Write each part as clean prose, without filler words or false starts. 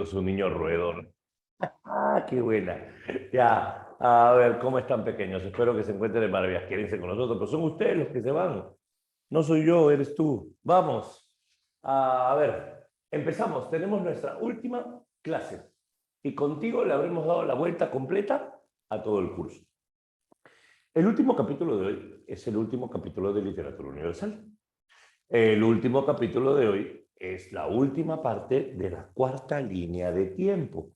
Es un niño roedor. Ah, qué buena. Ya, a ver, ¿cómo están pequeños? Espero que se encuentren de maravillas. Quédense con nosotros, pero son ustedes los que se van. No soy yo, eres tú. Vamos. A ver, empezamos. Tenemos nuestra última clase. Y contigo le habremos dado la vuelta completa a todo el curso. El último capítulo de hoy es el último capítulo de Literatura Universal. El último capítulo de hoy es la última parte de la cuarta línea de tiempo.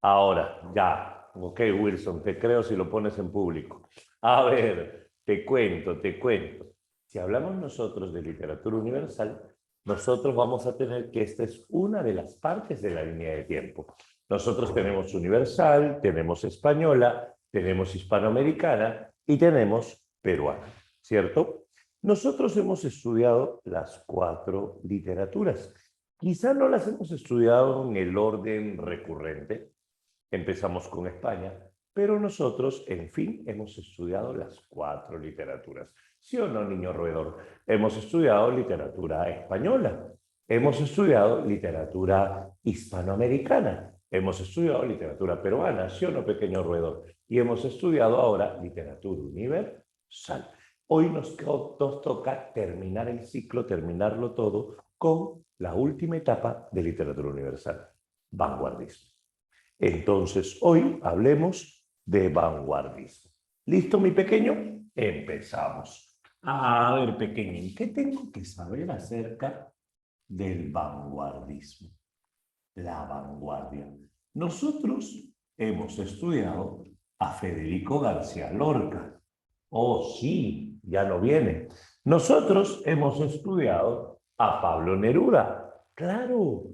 Ahora, ya, ok, Wilson, te creo si lo pones en público. A ver, te cuento, te cuento. Si hablamos nosotros de literatura universal, nosotros vamos a tener que esta es una de las partes de la línea de tiempo. Nosotros tenemos universal, tenemos española, tenemos hispanoamericana y tenemos peruana, ¿cierto? Nosotros hemos estudiado las cuatro literaturas. Quizá no las hemos estudiado en el orden recurrente. Empezamos con España, pero nosotros, en fin, hemos estudiado las cuatro literaturas. ¿Sí o no, niño roedor? Hemos estudiado literatura española, hemos estudiado literatura hispanoamericana, hemos estudiado literatura peruana, ¿sí o no, pequeño roedor? Y hemos estudiado ahora literatura universal. Hoy nos toca terminar el ciclo, terminarlo todo con la última etapa de literatura universal, vanguardismo. Entonces, hoy hablemos de vanguardismo. ¿Listo, mi pequeño? Empezamos. A ver, pequeñín, ¿qué tengo que saber acerca del vanguardismo? La vanguardia. Nosotros hemos estudiado a Federico García Lorca. Oh, sí, ya no viene. Nosotros hemos estudiado a Pablo Neruda. Claro,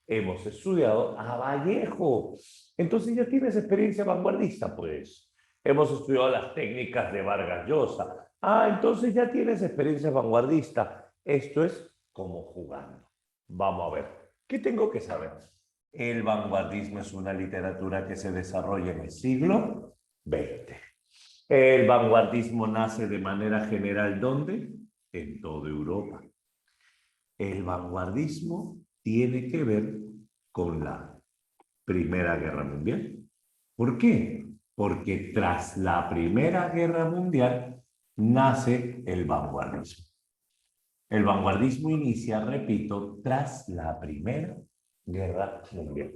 hemos estudiado a Vallejo. Entonces ya tienes experiencia vanguardista, pues. Hemos estudiado las técnicas de Vargas Llosa. Ah, entonces ya tienes experiencia vanguardista. Esto es como jugando. Vamos a ver. ¿Qué tengo que saber? El vanguardismo es una literatura que se desarrolla en el siglo XX. El vanguardismo nace de manera general, ¿dónde? En toda Europa. El vanguardismo tiene que ver con la Primera Guerra Mundial. ¿Por qué? Porque tras la Primera Guerra Mundial nace el vanguardismo. El vanguardismo inicia, repito, tras la Primera Guerra Mundial.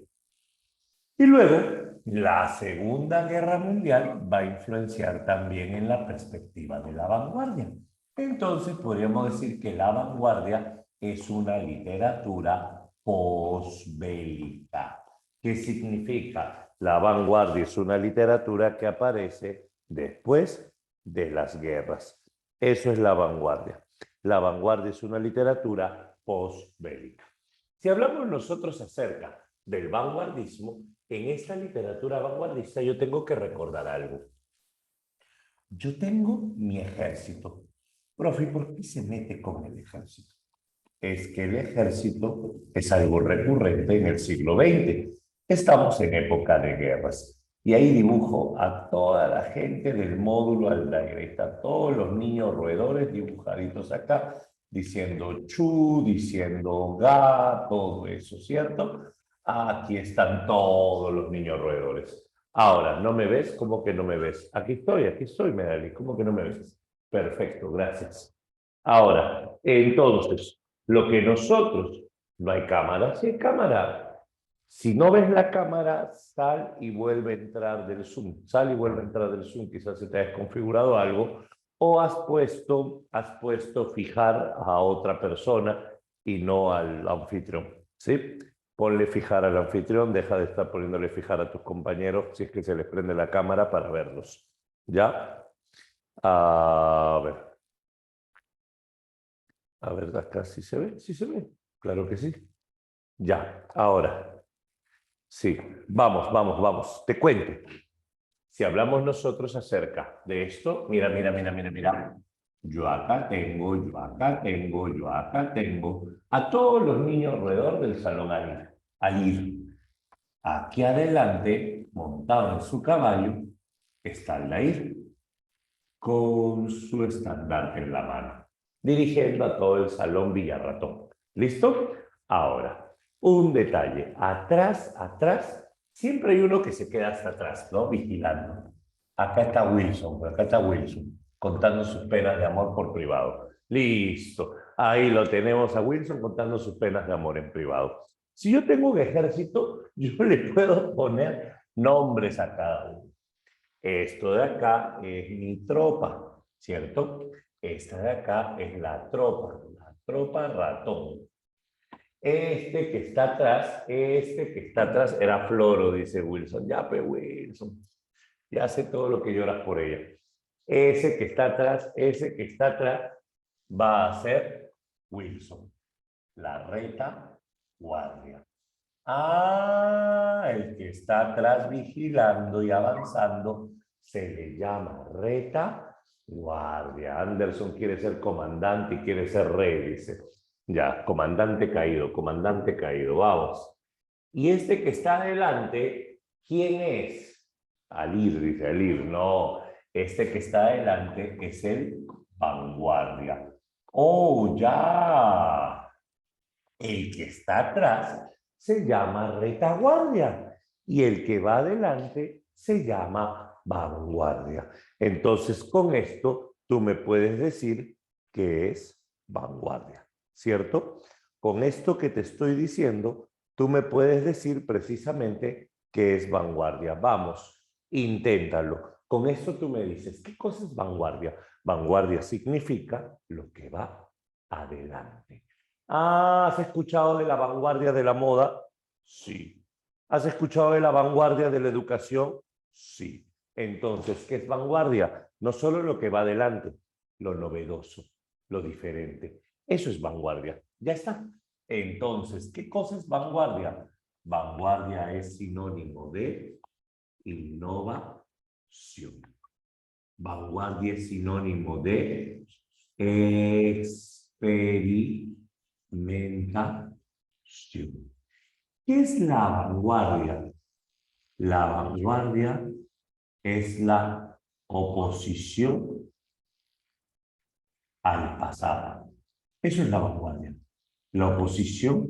Y luego, la Segunda Guerra Mundial va a influenciar también en la perspectiva de la vanguardia. Entonces, podríamos decir que la vanguardia es una literatura posbélica. ¿Qué significa? La vanguardia es una literatura que aparece después de las guerras. Eso es la vanguardia. La vanguardia es una literatura posbélica. Si hablamos nosotros acerca del vanguardismo, en esta literatura vanguardista yo tengo que recordar algo. Yo tengo mi ejército. Profe, ¿por qué se mete con el ejército? Es que el ejército es algo recurrente en el siglo XX. Estamos en época de guerras. Y ahí dibujo a toda la gente del módulo Aldair. Están todos los niños roedores dibujaditos acá, diciendo chu, diciendo ga, todo eso, ¿cierto? Aquí están todos los niños roedores. Ahora, ¿no me ves? ¿Cómo que no me ves? Aquí estoy, Medali. ¿Cómo que no me ves? Perfecto, gracias. Ahora, entonces, lo que nosotros, no hay cámara, sí hay cámara. Si no ves la cámara, sal y vuelve a entrar del Zoom. Sal y vuelve a entrar del Zoom, quizás se te ha desconfigurado algo, o has puesto fijar a otra persona y no al anfitrión, ¿sí? Ponle fijar al anfitrión, deja de estar poniéndole fijar a tus compañeros si es que se les prende la cámara para verlos. ¿Ya? A ver. A ver, acá sí se ve, sí se ve. Claro que sí. Ya, ahora. Sí, vamos, vamos, vamos. Te cuento. Si hablamos nosotros acerca de esto, mira, mira, mira, mira, mira. Yo acá tengo, yo acá tengo, yo acá tengo a todos los niños alrededor del salón a ir. Aquí adelante, montado en su caballo, está Aldair con su estandarte en la mano, dirigiendo a todo el salón Villarratón. ¿Listo? Ahora, un detalle. Atrás, siempre hay uno que se queda hasta atrás, ¿no? Vigilando. Acá está Wilson, contando sus penas de amor por privado. Listo. Ahí lo tenemos a Wilson contando sus penas de amor en privado. Si yo tengo un ejército, yo le puedo poner nombres a cada uno. Esto de acá es mi tropa, ¿cierto? Esta de acá es la tropa ratón. Este que está atrás era Floro, dice Wilson. Ya, pe Wilson, ya sé todo lo que lloras por ella. Ese que está atrás va a ser Wilson, la retaguardia. Ah, el que está atrás vigilando y avanzando se le llama retaguardia. Anderson quiere ser comandante y quiere ser rey, dice. Ya, comandante caído, vamos. Y este que está adelante, ¿quién es? Alir, dice Alir. No, este que está adelante es el vanguardia. Oh, ya. El que está atrás se llama retaguardia y el que va adelante se llama vanguardia. Entonces, con esto, tú me puedes decir que es vanguardia, ¿cierto? Con esto que te estoy diciendo, tú me puedes decir precisamente que es vanguardia. Vamos, inténtalo. Con esto tú me dices, ¿qué cosa es vanguardia? Vanguardia significa lo que va adelante. Ah, ¿has escuchado de la vanguardia de la moda? Sí. ¿Has escuchado de la vanguardia de la educación? Sí. Entonces, ¿qué es vanguardia? No solo lo que va adelante, lo novedoso, lo diferente. Eso es vanguardia. Ya está. Entonces, ¿qué cosa es vanguardia? Vanguardia es sinónimo de innovación. Vanguardia es sinónimo de experimentación. ¿Qué es la vanguardia? La vanguardia es la oposición al pasado. Eso es la vanguardia. La oposición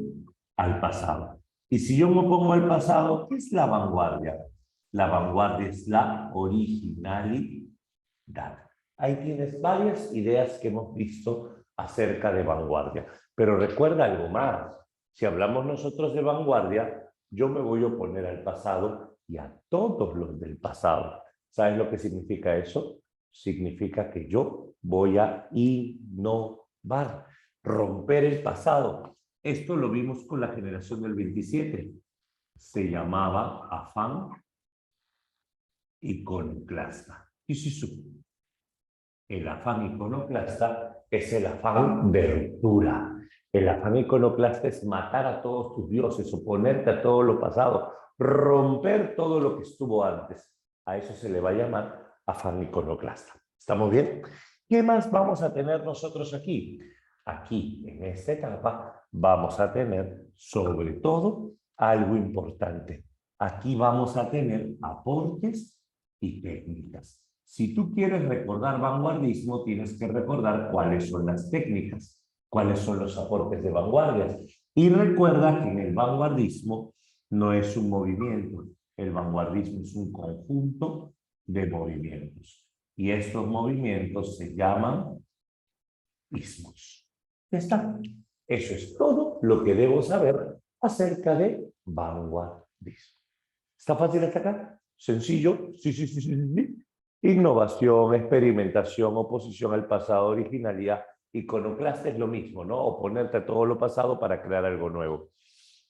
al pasado. Y si yo me opongo al pasado, ¿qué es la vanguardia? La vanguardia es la originalidad. Ahí tienes varias ideas que hemos visto acerca de vanguardia. Pero recuerda algo más. Si hablamos nosotros de vanguardia, yo me voy a oponer al pasado y a todos los del pasado. ¿Sabes lo que significa eso? Significa que yo voy a innovar, romper el pasado. Esto lo vimos con la generación del 27. Se llamaba afán iconoclasta. ¿Y si su? El afán iconoclasta es el afán de ruptura. El afán iconoclasta es matar a todos tus dioses, oponerte a todo lo pasado, romper todo lo que estuvo antes. A eso se le va a llamar afán iconoclasta. ¿Estamos bien? ¿Qué más vamos a tener nosotros aquí? Aquí, en esta etapa, vamos a tener sobre todo algo importante. Aquí vamos a tener aportes y técnicas. Si tú quieres recordar vanguardismo, tienes que recordar cuáles son las técnicas, cuáles son los aportes de vanguardia. Y recuerda que en el vanguardismo no es un movimiento, el vanguardismo es un conjunto de movimientos. Y estos movimientos se llaman ismos. Ya está. Eso es todo lo que debo saber acerca de vanguardismo. ¿Está fácil hasta acá? ¿Sencillo? Sí, sí, sí, sí, sí. Innovación, experimentación, oposición al pasado, originalidad. Iconoclasta es lo mismo, ¿no? Oponerte a todo lo pasado para crear algo nuevo.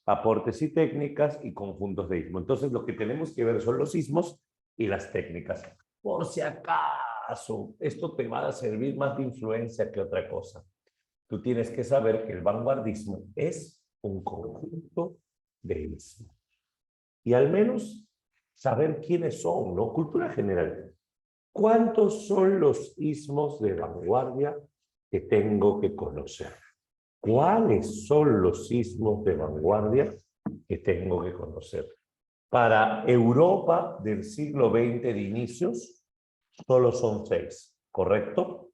Aportes y técnicas y conjuntos de ismos. Entonces, lo que tenemos que ver son los ismos y las técnicas. Por si acaso, esto te va a servir más de influencia que otra cosa. Tú tienes que saber que el vanguardismo es un conjunto de ismos. Y al menos saber quiénes son, ¿no? Cultura general. ¿Cuántos son los ismos de vanguardia que tengo que conocer? ¿Cuáles son los ismos de vanguardia que tengo que conocer? Para Europa del siglo XX de inicios, solo son 6, ¿correcto?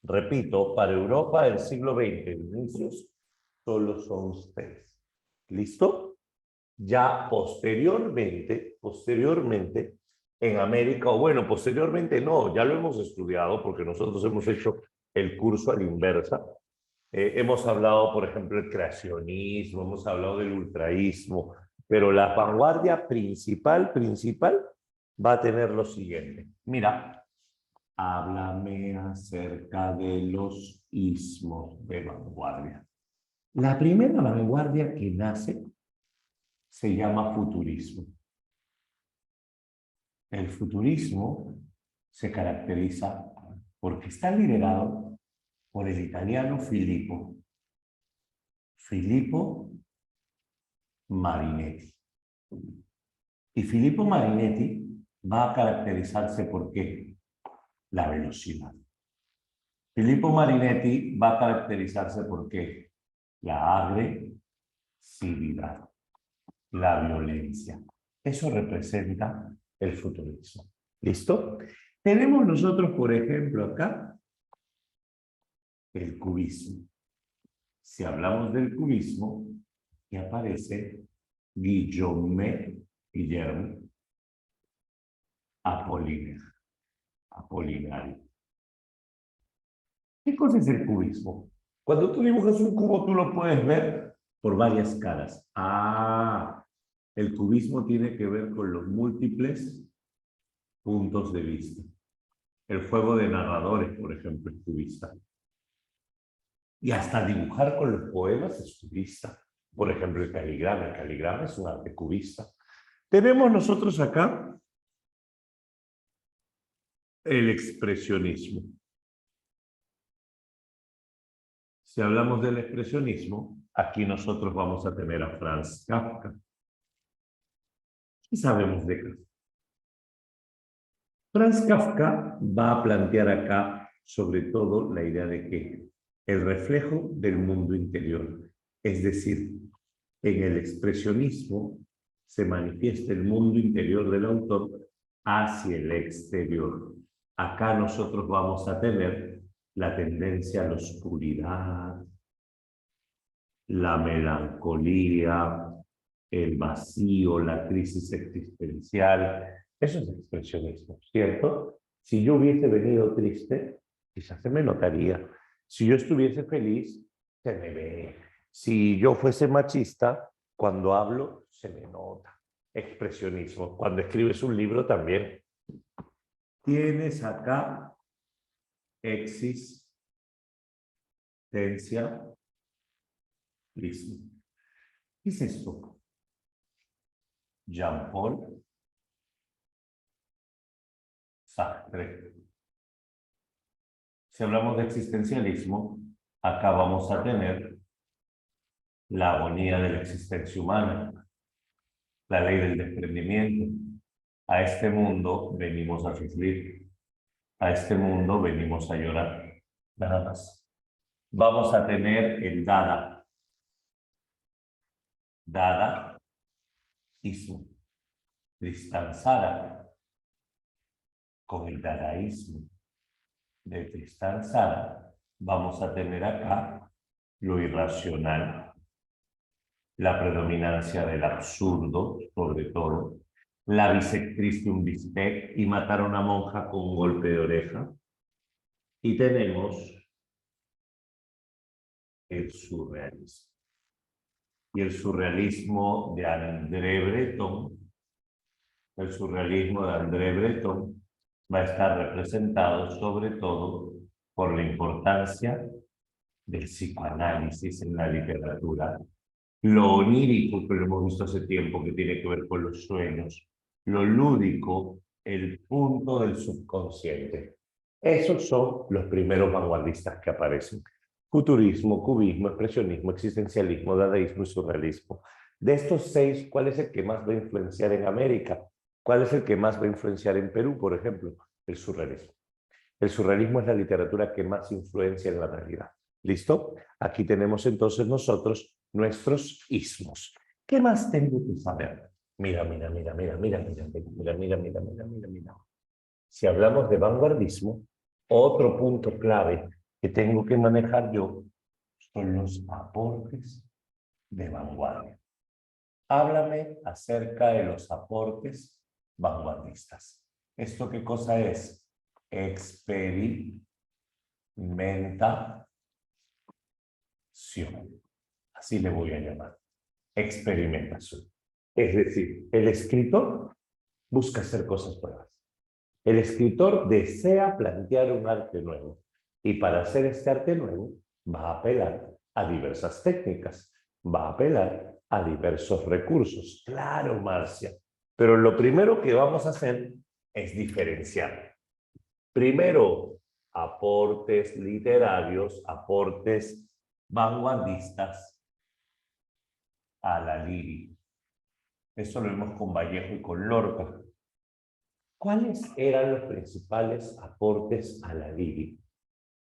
Repito, para Europa del siglo XX de inicios, solo son 6. ¿Listo? Ya posteriormente, en América, o bueno, posteriormente no, ya lo hemos estudiado porque nosotros hemos hecho el curso a la inversa. Hemos hablado, por ejemplo, del creacionismo, hemos hablado del ultraísmo, pero la vanguardia principal va a tener lo siguiente. Mira, háblame acerca de los ismos de vanguardia. La primera vanguardia que nace se llama futurismo. El futurismo se caracteriza porque está liderado por el italiano Filippo Marinetti. Y Filippo Marinetti va a caracterizarse por ¿qué? La velocidad. Filippo Marinetti va a caracterizarse por ¿qué? La agresividad, la violencia. Eso representa el futurismo. ¿Listo? Tenemos nosotros, por ejemplo, acá el cubismo. Si hablamos del cubismo, y aparece Guillaume Apollinario. ¿Qué cosa es el cubismo? Cuando tú dibujas un cubo, tú lo puedes ver por varias caras. El cubismo tiene que ver con los múltiples puntos de vista. El juego de narradores, por ejemplo, es cubista. Y hasta dibujar con los poemas es cubista. Por ejemplo, el caligrama. El caligrama es un arte cubista. Tenemos nosotros acá el expresionismo. Si hablamos del expresionismo, aquí nosotros vamos a tener a Franz Kafka. ¿Qué sabemos de Kafka? Franz Kafka va a plantear acá, sobre todo, la idea de que el reflejo del mundo interior, es decir, en el expresionismo se manifiesta el mundo interior del autor hacia el exterior. Acá nosotros vamos a tener la tendencia a la oscuridad, la melancolía, el vacío, la crisis existencial. Eso es expresionismo, ¿cierto? Si yo hubiese venido triste, quizás se me notaría. Si yo estuviese feliz, se me ve. Si yo fuese machista, cuando hablo, se me nota. Expresionismo. Cuando escribes un libro también. Tienes acá existencialismo. ¿Qué es esto? Jean-Paul Sartre. Si hablamos de existencialismo, acá vamos a tener la agonía de la existencia humana, la ley del desprendimiento. A este mundo venimos a sufrir, a este mundo venimos a llorar, nada más. Vamos a tener el dadaísmo, Tristan Tzara, con el dadaísmo de Tristan Tzara, vamos a tener acá lo irracional, la predominancia del absurdo, sobre todo, la bisectriz de un bistec y matar a una monja con un golpe de oreja. Y tenemos el surrealismo. Y el surrealismo de André Breton, va a estar representado sobre todo por la importancia del psicoanálisis en la literatura, lo onírico que lo hemos visto hace tiempo, que tiene que ver con los sueños, lo lúdico, el punto del subconsciente. Esos son los primeros vanguardistas que aparecen. Futurismo, cubismo, expresionismo, existencialismo, dadaísmo y surrealismo. De estos 6, ¿cuál es el que más va a influenciar en América? ¿Cuál es el que más va a influenciar en Perú, por ejemplo? El surrealismo. El surrealismo es la literatura que más influencia en la realidad. ¿Listo? Aquí tenemos entonces nosotros nuestros ismos. ¿Qué más tengo que saber? Mira. Si hablamos de vanguardismo, otro punto clave que tengo que manejar yo son los aportes de vanguardia. Háblame acerca de los aportes vanguardistas. ¿Esto qué cosa es? Experimentación. Así le voy a llamar. Experimentación. Es decir, el escritor busca hacer cosas nuevas. El escritor desea plantear un arte nuevo. Y para hacer este arte nuevo, va a apelar a diversas técnicas. Va a apelar a diversos recursos. Claro, Marcia. Pero lo primero que vamos a hacer es diferenciar. Primero, aportes literarios, aportes vanguardistas a la lírica. Eso lo vemos con Vallejo y con Lorca. ¿Cuáles eran los principales aportes a la lírica?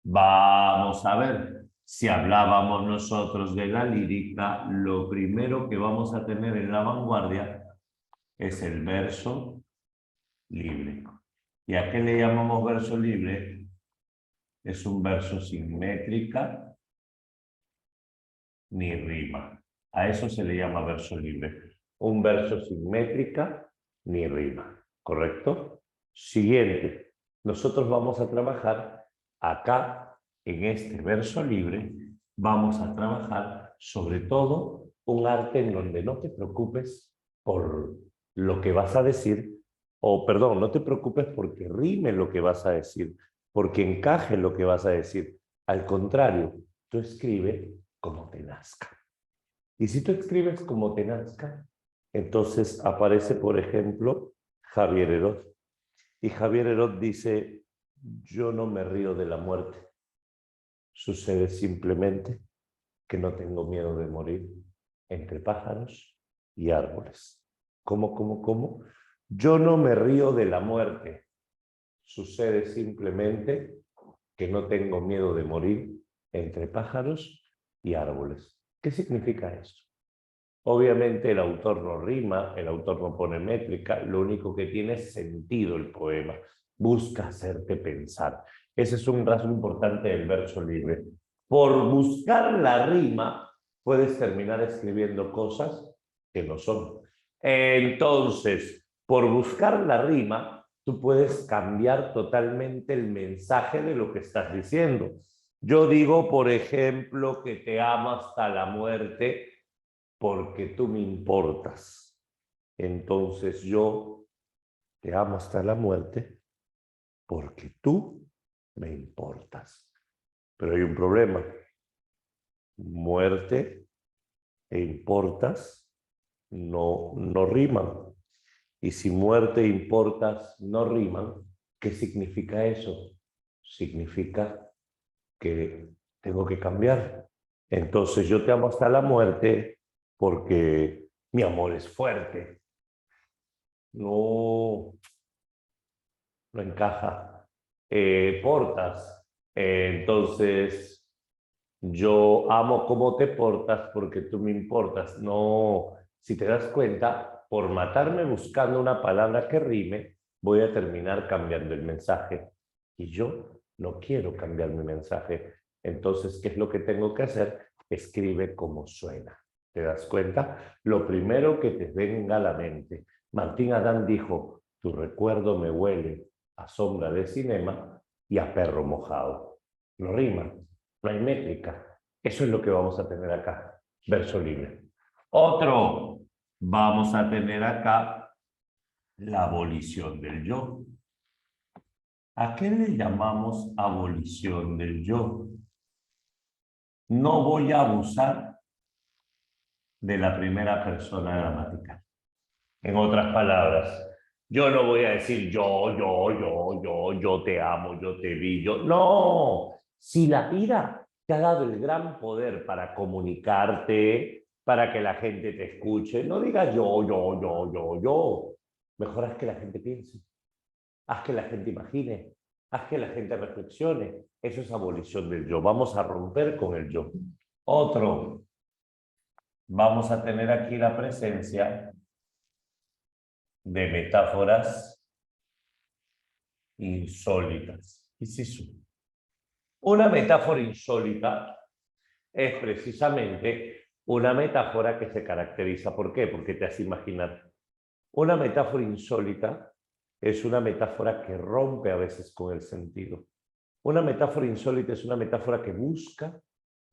Vamos a ver, si hablábamos nosotros de la lírica, lo primero que vamos a tener en la vanguardia es el verso libre. ¿Y a qué le llamamos verso libre? Es un verso sin métrica ni rima. A eso se le llama verso libre. Un verso sin métrica ni rima, ¿correcto? Siguiente, nosotros vamos a trabajar acá, en este verso libre, vamos a trabajar sobre todo un arte en donde no te preocupes por lo que vas a decir, o perdón, no te preocupes porque rime lo que vas a decir, porque encaje lo que vas a decir. Al contrario, tú escribe como te nazca. Y si tú escribes como te nazca, entonces aparece, por ejemplo, Javier Herod. Y Javier Herod dice, yo no me río de la muerte. Sucede simplemente que no tengo miedo de morir entre pájaros y árboles. ¿Cómo? Yo no me río de la muerte. Sucede simplemente que no tengo miedo de morir entre pájaros y árboles. ¿Qué significa esto? Obviamente el autor no rima, el autor no pone métrica, lo único que tiene es sentido el poema, busca hacerte pensar. Ese es un rasgo importante del verso libre. Por buscar la rima, puedes terminar escribiendo cosas que no son. Entonces, por buscar la rima, tú puedes cambiar totalmente el mensaje de lo que estás diciendo. Yo digo, por ejemplo, que te amo hasta la muerte, porque tú me importas. Entonces yo te amo hasta la muerte porque tú me importas. Pero hay un problema. Muerte e importas no riman. Y si muerte e importas no riman, ¿qué significa eso? Significa que tengo que cambiar. Entonces yo te amo hasta la muerte porque mi amor es fuerte. No encaja. Portas. Entonces yo amo cómo te portas porque tú me importas. No, si te das cuenta, por matarme buscando una palabra que rime, voy a terminar cambiando el mensaje. Y yo no quiero cambiar mi mensaje. Entonces, ¿qué es lo que tengo que hacer? Escribe como suena. ¿Te das cuenta? Lo primero que te venga a la mente. Martín Adán dijo, tu recuerdo me huele a sombra de cinema y a perro mojado. No rima, no hay métrica. Eso es lo que vamos a tener acá, verso libre. Otro, vamos a tener acá la abolición del yo. ¿A qué le llamamos abolición del yo? No voy a abusar de la primera persona gramatical. En otras palabras, yo no voy a decir yo te amo, yo te vi, yo. No, si la vida te ha dado el gran poder para comunicarte, para que la gente te escuche, no digas yo. Mejor haz que la gente piense, haz que la gente imagine, haz que la gente reflexione. Eso es abolición del yo. Vamos a romper con el yo. Otro, vamos a tener aquí la presencia de metáforas insólitas. ¿Qué es eso? Una metáfora insólita es precisamente Una metáfora que se caracteriza, ¿por qué? Porque te hace imaginar. Una metáfora insólita es una metáfora que rompe a veces con el sentido. Una metáfora insólita es una metáfora que busca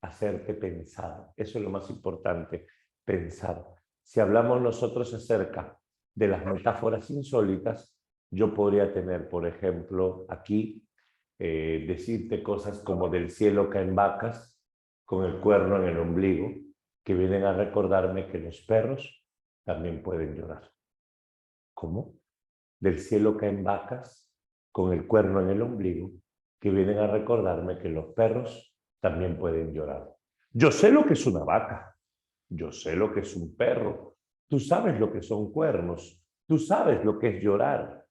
hacerte pensar. Eso es lo más importante, pensar. Si hablamos nosotros acerca de las metáforas insólitas, yo podría tener, por ejemplo, aquí, decirte cosas como del cielo caen vacas con el cuerno en el ombligo, que vienen a recordarme que los perros también pueden llorar. ¿Cómo? Del cielo caen vacas con el cuerno en el ombligo, que vienen a recordarme que los perros también pueden llorar. Yo sé lo que es una vaca, yo sé lo que es un perro, tú sabes lo que son cuernos, tú sabes lo que es llorar,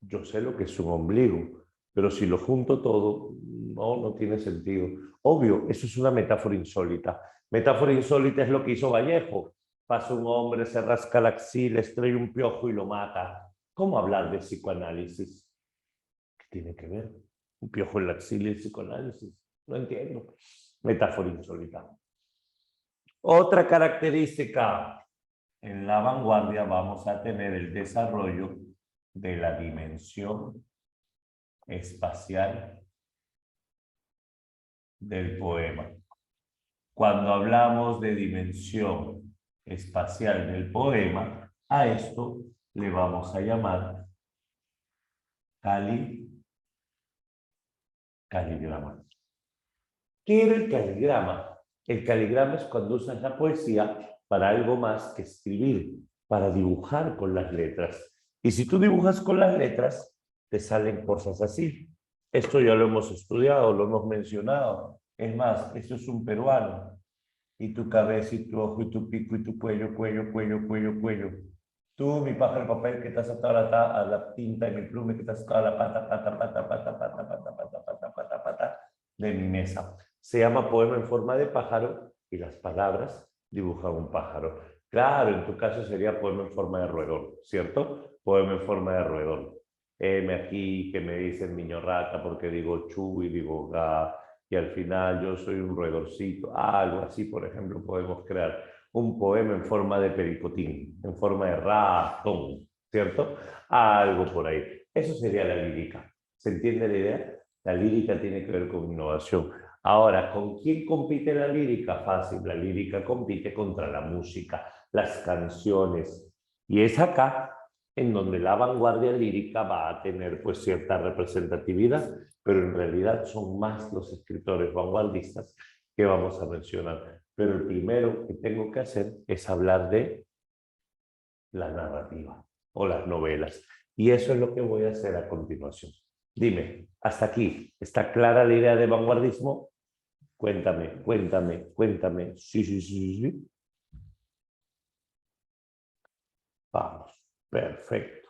yo sé lo que es un ombligo, pero si lo junto todo, no tiene sentido. Obvio, eso es una metáfora insólita. Metáfora insólita es lo que hizo Vallejo. Pasa un hombre, se rasca la axila, estrella un piojo y lo mata. ¿Cómo hablar de psicoanálisis? ¿Qué tiene que ver? Un piojo en la axila y psicoanálisis. No entiendo. Metáfora insólita. Otra característica, en la vanguardia vamos a tener el desarrollo de la dimensión espacial del poema. Cuando hablamos de dimensión espacial del poema, a esto le vamos a llamar caligrama. ¿Qué era el caligrama? El caligrama es cuando usas la poesía para algo más que escribir, para dibujar con las letras. Y si tú dibujas con las letras, te salen cosas así. Esto ya lo hemos estudiado, lo hemos mencionado. Es más, esto es un peruano. Y tu cabeza y tu ojo y tu pico y tu cuello, cuello, cuello, cuello, cuello. Tú, mi pájaro de papel que te has atado a la tinta y mi plume que te has atado a la pata, pata, pata, pata, pata, pata, pata, pata, pata, pata, de mi mesa. Se llama poema en forma de pájaro y las palabras dibujan un pájaro. Claro, en tu caso sería poema en forma de roedor, ¿cierto? Poema en forma de roedor. Me aquí que me dicen niño rata porque digo chu y digo ga y al final yo soy un roedorcito, algo así, por ejemplo, podemos crear un poema en forma de pericotín, en forma de ratón, ¿cierto? Algo por ahí. Eso sería la lírica. ¿Se entiende la idea? La lírica tiene que ver con innovación. Ahora, ¿con quién compite la lírica? Fácil, la lírica compite contra la música, las canciones. Y es acá en donde la vanguardia lírica va a tener pues cierta representatividad, pero en realidad son más los escritores vanguardistas que vamos a mencionar. Pero el primero que tengo que hacer es hablar de la narrativa o las novelas. Y eso es lo que voy a hacer a continuación. Dime, hasta aquí, ¿está clara la idea de vanguardismo? Cuéntame, cuéntame, cuéntame. Sí, sí, sí, sí. Vamos, perfecto.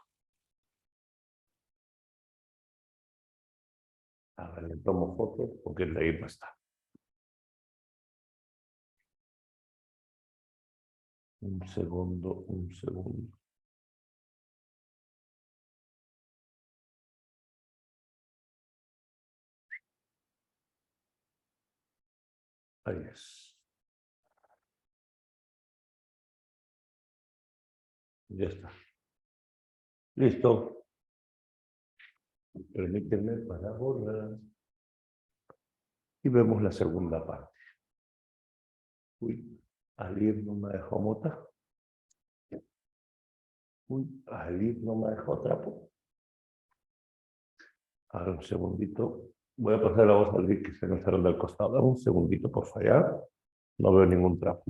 A ver, le tomo foto porque ahí no está. Un segundo, un segundo. Ahí es. Ya está. Listo. Permíteme para borrar. Y vemos la segunda parte. Uy, Alir no me dejó mota. Uy, Alir no me dejó trapo. A ver, un segundito. Voy a pasar la voz al Alir que se me salió del costado. Dame un segundito, por fallar. No veo ningún trapo.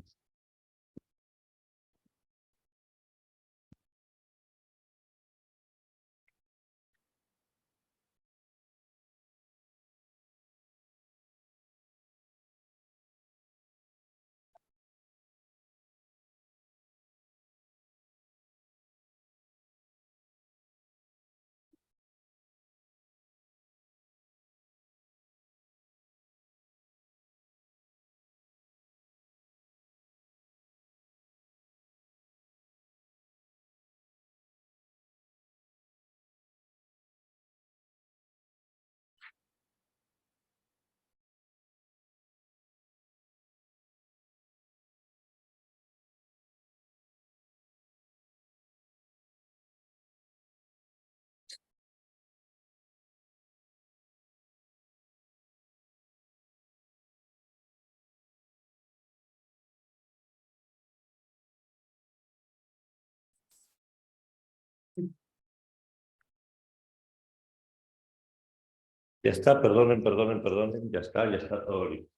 Ya está, perdonen, perdonen, perdonen. Ya está todo listo.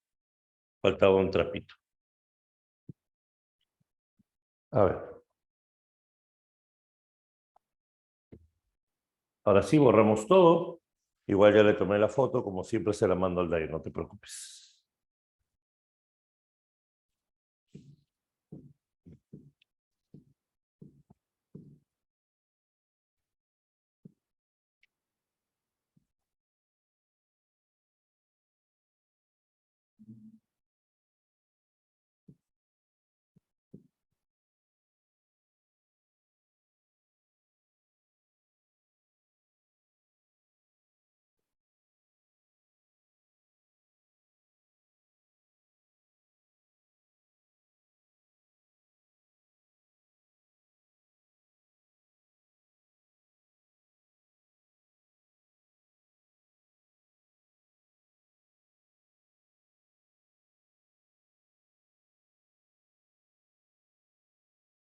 Faltaba un trapito. A ver. Ahora sí, borramos todo. Igual ya le tomé la foto, como siempre se la mando al Dair, no te preocupes.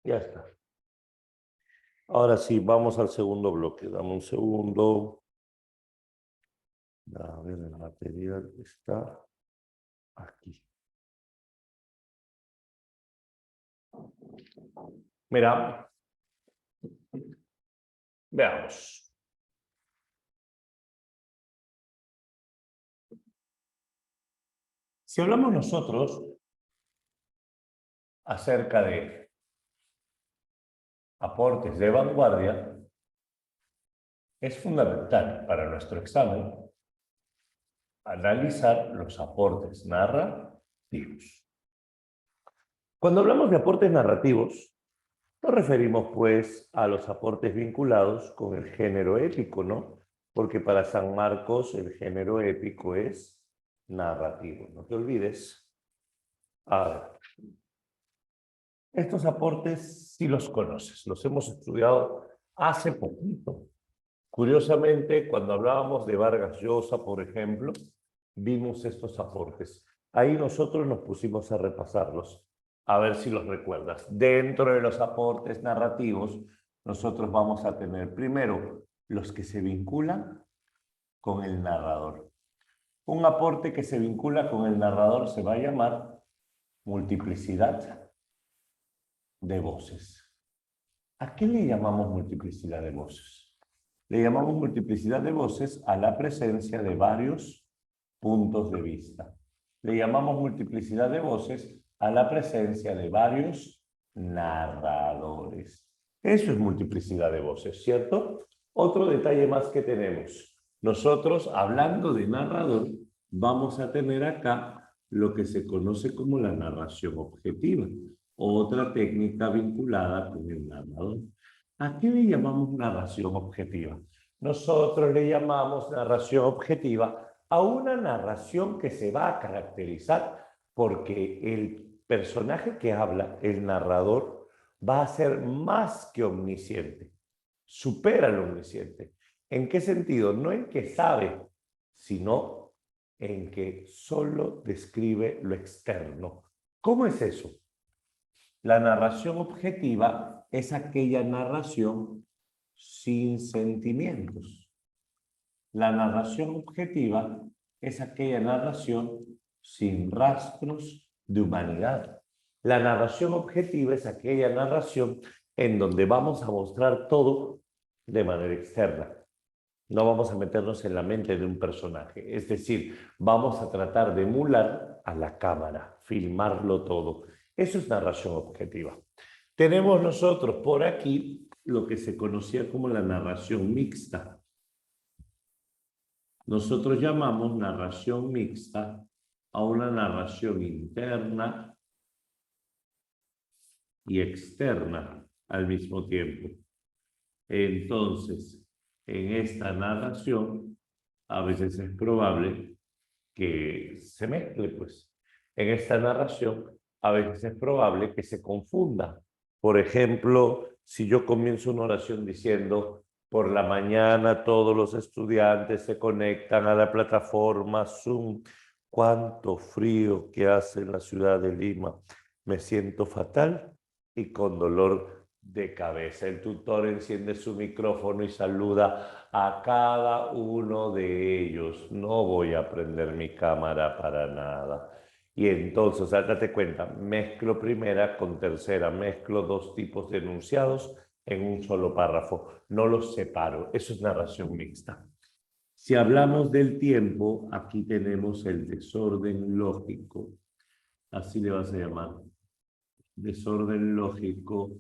Ya está. Ahora sí, vamos al segundo bloque. Dame un segundo. A ver, el material está aquí. Mira, veamos. Si hablamos nosotros acerca de aportes de vanguardia, es fundamental para nuestro examen analizar los aportes narrativos. Cuando hablamos de aportes narrativos, nos referimos pues a los aportes vinculados con el género épico, ¿no? Porque para San Marcos el género épico es narrativo, no te olvides. A ver, estos aportes sí los conoces, los hemos estudiado hace poquito. Curiosamente, cuando hablábamos de Vargas Llosa, por ejemplo, vimos estos aportes. Ahí nosotros nos pusimos a repasarlos, a ver si los recuerdas. Dentro de los aportes narrativos, nosotros vamos a tener primero los que se vinculan con el narrador. Un aporte que se vincula con el narrador se va a llamar multiplicidad de voces. ¿A qué le llamamos multiplicidad de voces? Le llamamos multiplicidad de voces a la presencia de varios puntos de vista. Le llamamos multiplicidad de voces a la presencia de varios narradores. Eso es multiplicidad de voces, ¿cierto? Otro detalle más que tenemos. Nosotros, hablando de narrador, vamos a tener acá lo que se conoce como la narración objetiva, otra técnica vinculada con el narrador. ¿A qué le llamamos narración objetiva? Nosotros le llamamos narración objetiva a una narración que se va a caracterizar porque el personaje que habla, el narrador, va a ser más que omnisciente, supera al omnisciente. ¿En qué sentido? No en que sabe, sino en que solo describe lo externo. ¿Cómo es eso? La narración objetiva es aquella narración sin sentimientos. La narración objetiva es aquella narración sin rastros de humanidad. La narración objetiva es aquella narración en donde vamos a mostrar todo de manera externa. No vamos a meternos en la mente de un personaje. Es decir, vamos a tratar de emular a la cámara, filmarlo todo. Eso es narración objetiva. Tenemos nosotros por aquí lo que se conocía como la narración mixta. Nosotros llamamos narración mixta a una narración interna y externa al mismo tiempo. Entonces, en esta narración, a veces es probable que se mezcle, pues. En esta narración, a veces es probable que se confunda. Por ejemplo, si yo comienzo una oración diciendo, por la mañana todos los estudiantes se conectan a la plataforma Zoom. Cuánto frío que hace en la ciudad de Lima. Me siento fatal y con dolor de cabeza. El tutor enciende su micrófono y saluda a cada uno de ellos. No voy a prender mi cámara para nada. Y entonces, date cuenta, mezclo primera con tercera, mezclo dos tipos de enunciados en un solo párrafo. No los separo. Eso es narración mixta. Si hablamos del tiempo, aquí tenemos el desorden lógico. Así le vas a llamar. Desorden lógico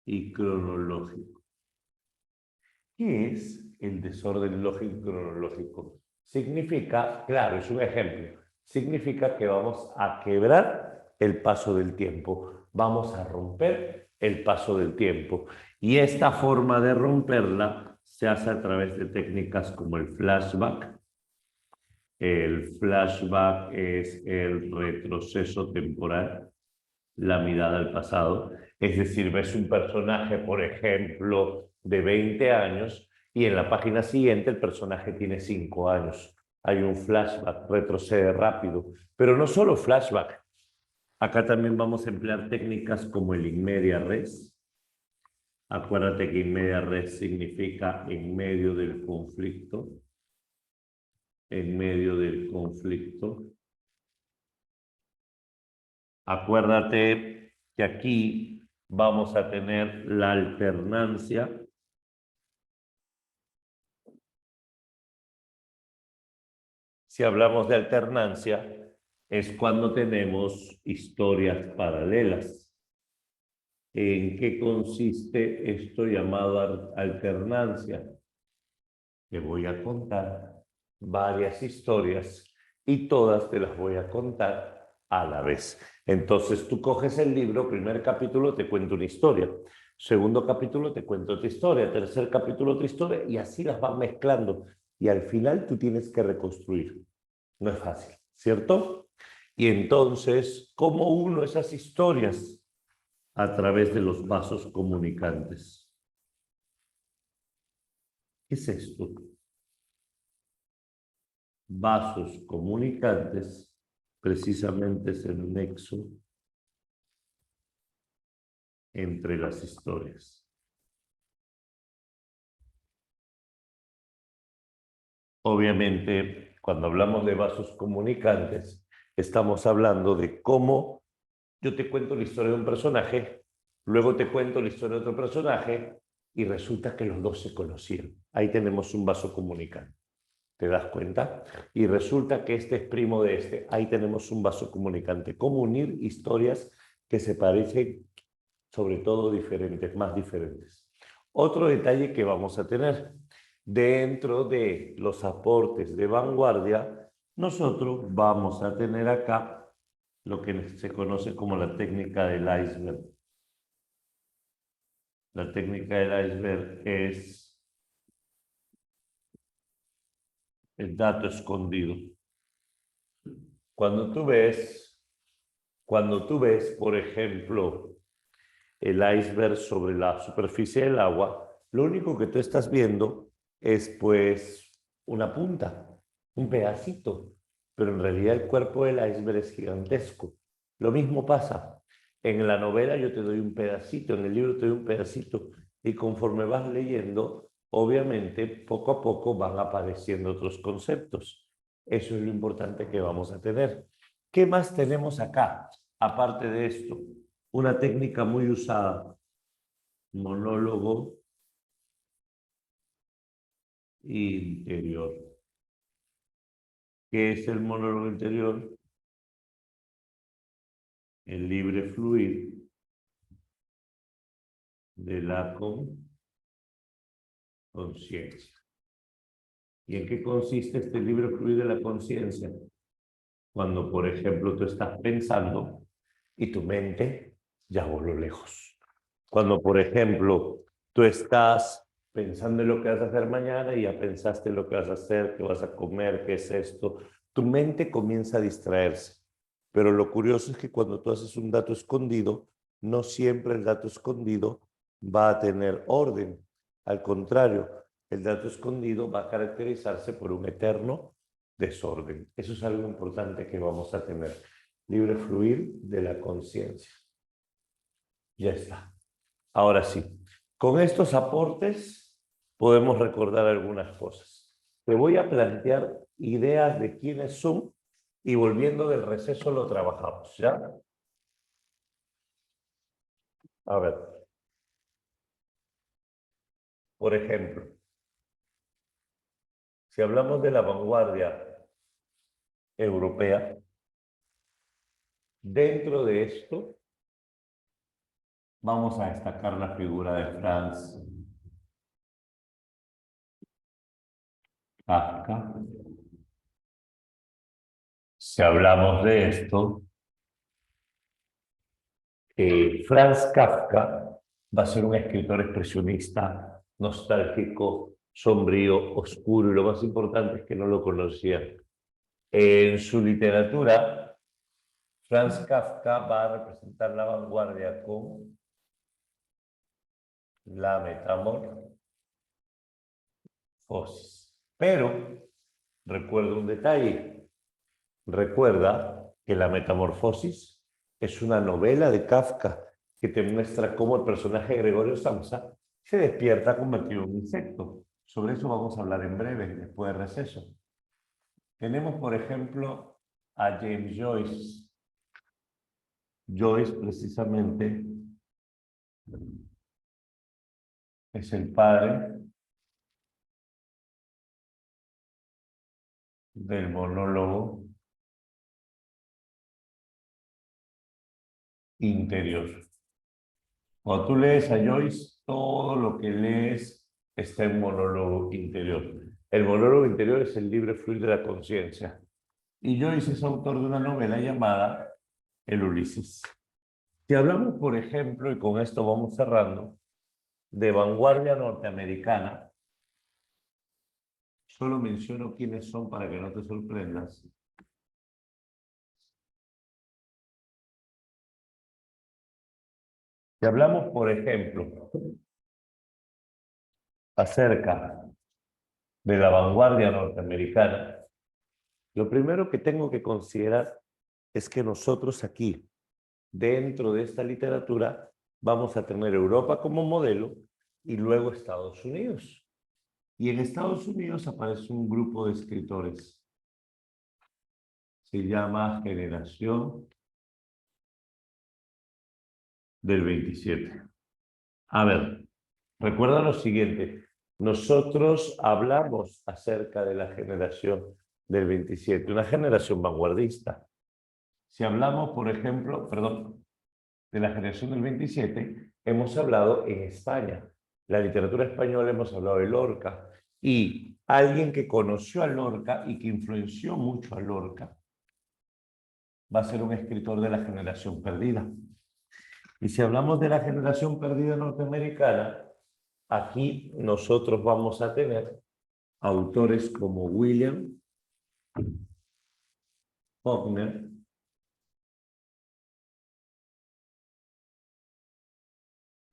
y cronológico. ¿Qué es el desorden lógico y cronológico? Significa, claro, es un ejemplo, significa que vamos a quebrar el paso del tiempo, vamos a romper el paso del tiempo. Y esta forma de romperla se hace a través de técnicas como el flashback. El flashback es el retroceso temporal, la mirada al pasado. Es decir, ves un personaje, por ejemplo, de 20 años y en la página siguiente el personaje tiene 5 años. Hay un flashback, retrocede rápido. Pero no solo flashback. Acá también vamos a emplear técnicas como el in media res. Acuérdate que in media res significa en medio del conflicto. En medio del conflicto. Acuérdate que aquí vamos a tener la alternancia. Si hablamos de alternancia, es cuando tenemos historias paralelas. ¿En qué consiste esto llamado alternancia? Te voy a contar varias historias y todas te las voy a contar a la vez. Entonces tú coges el libro, primer capítulo te cuento una historia, segundo capítulo te cuento otra historia, tercer capítulo otra historia y así las vas mezclando y al final tú tienes que reconstruir. No es fácil, ¿cierto? Y entonces, ¿cómo uno esas historias? A través de los vasos comunicantes. ¿Qué es esto? Vasos comunicantes, precisamente es el nexo entre las historias. Obviamente, cuando hablamos de vasos comunicantes, estamos hablando de cómo yo te cuento la historia de un personaje, luego te cuento la historia de otro personaje y resulta que los dos se conocieron. Ahí tenemos un vaso comunicante. ¿Te das cuenta? Y resulta que este es primo de este. Ahí tenemos un vaso comunicante. Cómo unir historias que se parecen, sobre todo diferentes, más diferentes. Otro detalle que vamos a tener. Dentro de los aportes de vanguardia, nosotros vamos a tener acá lo que se conoce como la técnica del iceberg. La técnica del iceberg es el dato escondido. Cuando tú ves, por ejemplo, el iceberg sobre la superficie del agua, lo único que tú estás viendo es pues una punta, un pedacito, pero en realidad el cuerpo del iceberg es gigantesco. Lo mismo pasa. En la novela yo te doy un pedacito, en el libro te doy un pedacito, y conforme vas leyendo, obviamente, poco a poco van apareciendo otros conceptos. Eso es lo importante que vamos a tener. ¿Qué más tenemos acá? Aparte de esto, una técnica muy usada, monólogo interior. ¿Qué es el monólogo interior? El libre fluir de la conciencia. ¿Y en qué consiste este libre fluir de la conciencia? Cuando, por ejemplo, tú estás pensando y tu mente ya voló lejos. Cuando, por ejemplo, tú estás pensando en lo que vas a hacer mañana y ya pensaste en lo que vas a hacer, qué vas a comer, qué es esto, tu mente comienza a distraerse. Pero lo curioso es que cuando tú haces un dato escondido, no siempre el dato escondido va a tener orden. Al contrario, el dato escondido va a caracterizarse por un eterno desorden. Eso es algo importante que vamos a tener. Libre fluir de la conciencia. Ya está. Ahora sí, con estos aportes podemos recordar algunas cosas. Te voy a plantear ideas de quiénes son y volviendo del receso lo trabajamos, ¿ya? A ver, por ejemplo, si hablamos de la vanguardia europea, dentro de esto vamos a destacar la figura de Franz Kafka. Si hablamos de esto, Franz Kafka va a ser un escritor expresionista, nostálgico, sombrío, oscuro, y lo más importante es que no lo conocían. En su literatura, Franz Kafka va a representar la vanguardia con la metamorfosis. Pero recuerda un detalle. Recuerda que la metamorfosis es una novela de Kafka que te muestra cómo el personaje Gregorio Samsa se despierta convertido en un insecto. Sobre eso vamos a hablar en breve, después del receso. Tenemos, por ejemplo, a James Joyce. Joyce, precisamente, es el padre del monólogo interior. Cuando tú lees a Joyce, todo lo que lees está en monólogo interior. El monólogo interior es el libre fluir de la conciencia. Y Joyce es autor de una novela llamada El Ulises. Si hablamos, por ejemplo, y con esto vamos cerrando, de vanguardia norteamericana, solo menciono quiénes son para que no te sorprendas. Si hablamos, por ejemplo, acerca de la vanguardia norteamericana, lo primero que tengo que considerar es que nosotros aquí, dentro de esta literatura, vamos a tener Europa como modelo y luego Estados Unidos. Y en Estados Unidos aparece un grupo de escritores. Se llama Generación del 27. A ver, recuerda lo siguiente. Nosotros hablamos acerca de la generación del 27, una generación vanguardista. Si hablamos, por ejemplo, de la generación del 27, hemos hablado en España. La literatura española hemos hablado de Lorca. Y alguien que conoció a Lorca y que influenció mucho a Lorca va a ser un escritor de la generación perdida. Y si hablamos de la generación perdida norteamericana, aquí nosotros vamos a tener autores como William Faulkner,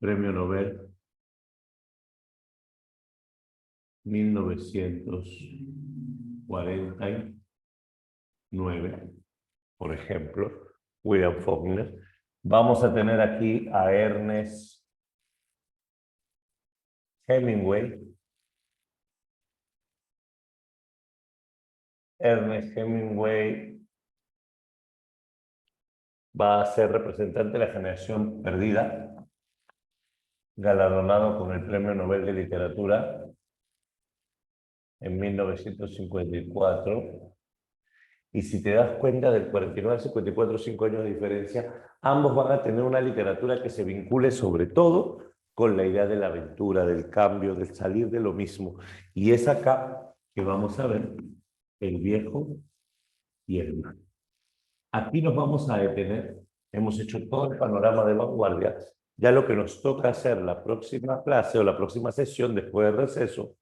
Premio Nobel 1949, por ejemplo, William Faulkner. Vamos a tener aquí a Ernest Hemingway. Ernest Hemingway va a ser representante de la generación perdida, galardonado con el Premio Nobel de Literatura en 1954. Y si te das cuenta, del 49 al 54, 5 años de diferencia, ambos van a tener una literatura que se vincule sobre todo con la idea de la aventura, del cambio, del salir de lo mismo. Y es acá que vamos a ver el viejo y el mal. Aquí nos vamos a detener. Hemos hecho todo el panorama de vanguardia. Ya lo que nos toca hacer la próxima clase o la próxima sesión después del receso